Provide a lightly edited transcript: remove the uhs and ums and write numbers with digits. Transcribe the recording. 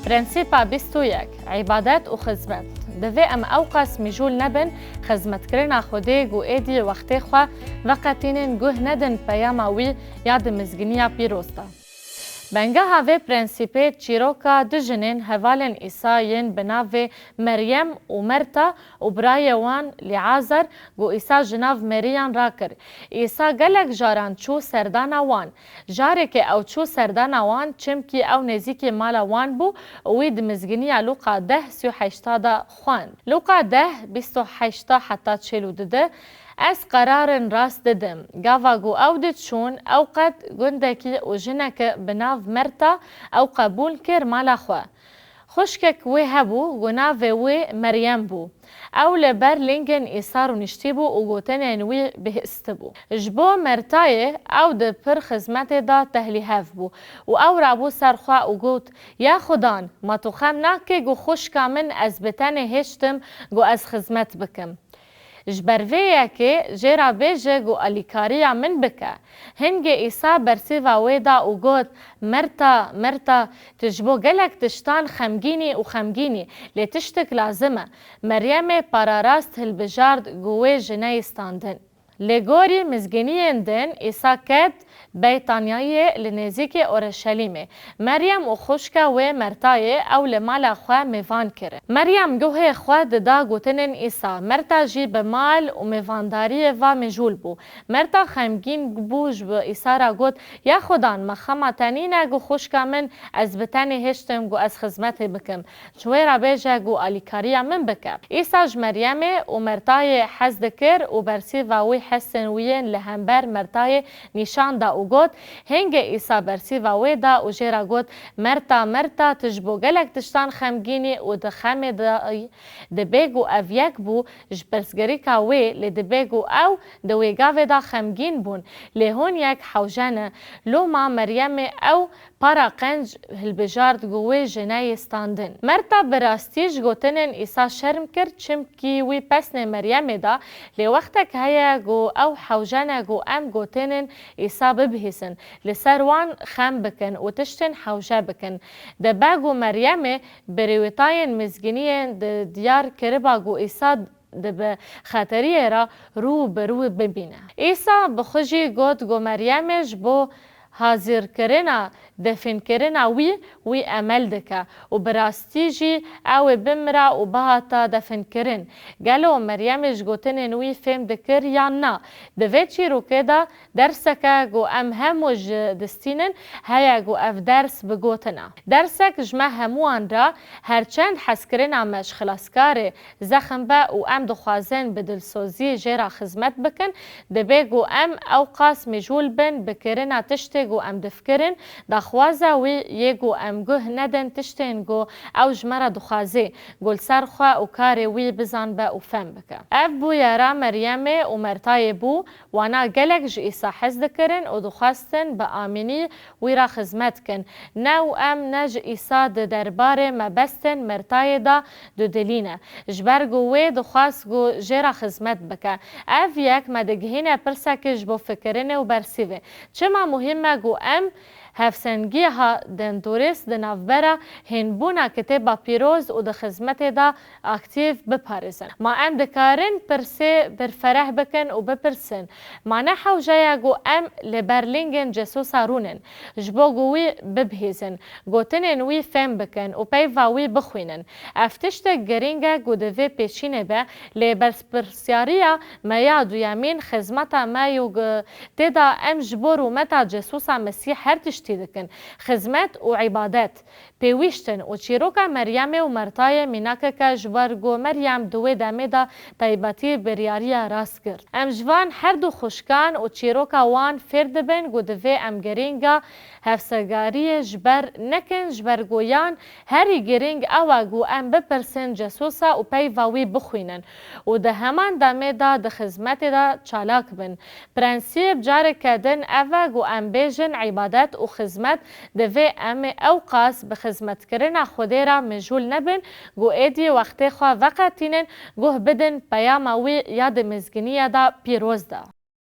برنسيبا 21 عبادات و خزمت دوی ام اوقاس میجول نبن خزمت کرنا خودی گو ایدی وقتی خوا وقتینن گوه ندن پیاماوی یاد مزگنیا پیروستا. بنگه هاوی پرنسیپه چیروکا دجنین هوالن ایساین بناوی مریم و مرتا و برای وان لعازر گو ایسا جناو مریان را کر. ایسا گلک جاران چو سردان وان. جاره که او چو سردان وان چمکی او نزیکی مالا وان بو وید مزگنی لوقا 10:38 دا خوان. لوقا 10:28 حتی 42 از قرار راست ددم. گاواگو او دید شون اوقات گندکی و جنک بناو مرتا او قبول کر مالا خواه. خوشکک وی هبو گناو وی مریم بو. او لبر لینگن ایسار و نشتی بو و گوتن وی بهست بو. جبو مرتای او ده پر خزمت دا تهلی هف بو و او رابو سرخوا و گوت یا خدان ما تو خم ناکه گو خوشکا من از بتن هشتم گو از خزمت بکم. جبرویه که جرا بیجه گو الیکاریا من بکه. هنگه ایسا برسیوا ویدا و گوت مرتا تجبو گلک تشتان خمگینی و خمگینی لی تشتک لازمه. مریم پاراراست هل بجارد گوه جنه استاندن. لگوری مزگینی دن ایسا کد بیتانیای لنزیک اورشلیمه. مریم و خوشکا و مرتای او لمال خواه میوان کره. مریم گوه خواه دا گوتنن ایسا. مرتا جی بمال و میوانداری و مجول بو. مرتا خمگین بوش با ایسا را گوت یا خدان مخما تنینه گو خوشکا من از بتنی هشتم گو از خزمت بکم. چوی را بیجه گو الیکاریا من بکم. ایسا ج مریم و مرتای حز دکر و برسی و وی حسن وین لهمبر مرتای نشان دا و گوت هنگه ایسا برسی و وی دا و جیرا گوت مرتا تجبو گلک تشتان خمگینی و دخم دبیگو او یک بو جبرسگری که وی لدبیگو او دویگاوی دا خمگین بون لهون یک حوجانه لو ما مریم او پارا قنج هلبجارد گوی جنای استاندن. مرتا براستیج گوتنن ایسا شرم کرد چمکی وی پسن مریم دا لی وقتک هیا گو او حوجانه گو ام گوتنن ایسا ببهیسن لسر وان خم بکن و تشتن حوجه بکن. دباگو مریم بریوتاین مزگینین دیار کربا گو ایسا به خطریه را رو برو ببینه. ایسا بخوشی گوت گو مریمش بو حاضر کرنا دفن کرنا وی عمل دکه و براستی جی او بمرا و بهاتا دفن کرن. گلو مریمش گوتن وی فهم دکر یا نه. دوی چی رو که دا درسکه گو ام هموش دستینن هیا گو اف درس بگوتنا. درسک جمع هموان را هرچند حس کرنا مش خلاصکار زخم با و ام دخوازن بدلسوزی جیرا خزمت بکن دبی گو ام اوقاس مجول بن بکرنا تشتی گو ام دفکرن دخوازه وی یگو ام گوه ندن تشتین گو او جمره دخوازه گل سرخوا و کار وی بزن با و فهم بکه. اف بو یارا مریم و مرتای بو وانا گلک جو ایسا حز دکرن و دخواستن با آمینی وی را خزمت کن. نو ام نج ایسا درباره مبستن مرتای دا دو دلینه. جبرگو وی دخواست گو جرا خزمت بکه. اف یک مدگهین پرسکش بو فکرنه و برسیوه. چما مهمه گو ام هفسنگی ها دن توریست دن افبرا هنبونا کتبا پیروز و ده خزمت دا اکتیو بپارزن. ما ام دکارن پرسه برفرح بکن و بپرسن. ما نحو جایا گو ام لبرلینگن جسوسا رونن. جبو گوی ببهیزن. گوتنن وی فهم بکن و پیوا وی بخوینن. افتشت گرینگا گو دوی پیچینه با لبرسپرسیاریا ما یادو یامین خزمتا ما یوگ تدا ام جبورو متا جسوسا مسیح هر تشتی دکن. خزمت و عبادت پیویشتن و چیروکا مریم و مرتای میناکه که جوارگو مریم دوی دمه دا طیباتی بریاریا راست کرد. ام جوان هر دو خوشکان و چیروکا وان فرد بن گو دوی ام گرینگا هفسگاری جبر نکن جبرگویان هری گرینگ او گو ام بپرسن جسوسا و پیواوی بخوینن و ده همان دمه دا ده خزمت دا چالاک بن. پرنسیب جاره کدن او گو ام بیجن عبادت و خزمت دوی ام اوقاس بخزمت کرنا خودی را مجهول نبن گو ایدی وقتی خواه وقتینن گوه بدن پیاماوی یاد مزگینی دا پیروز دا.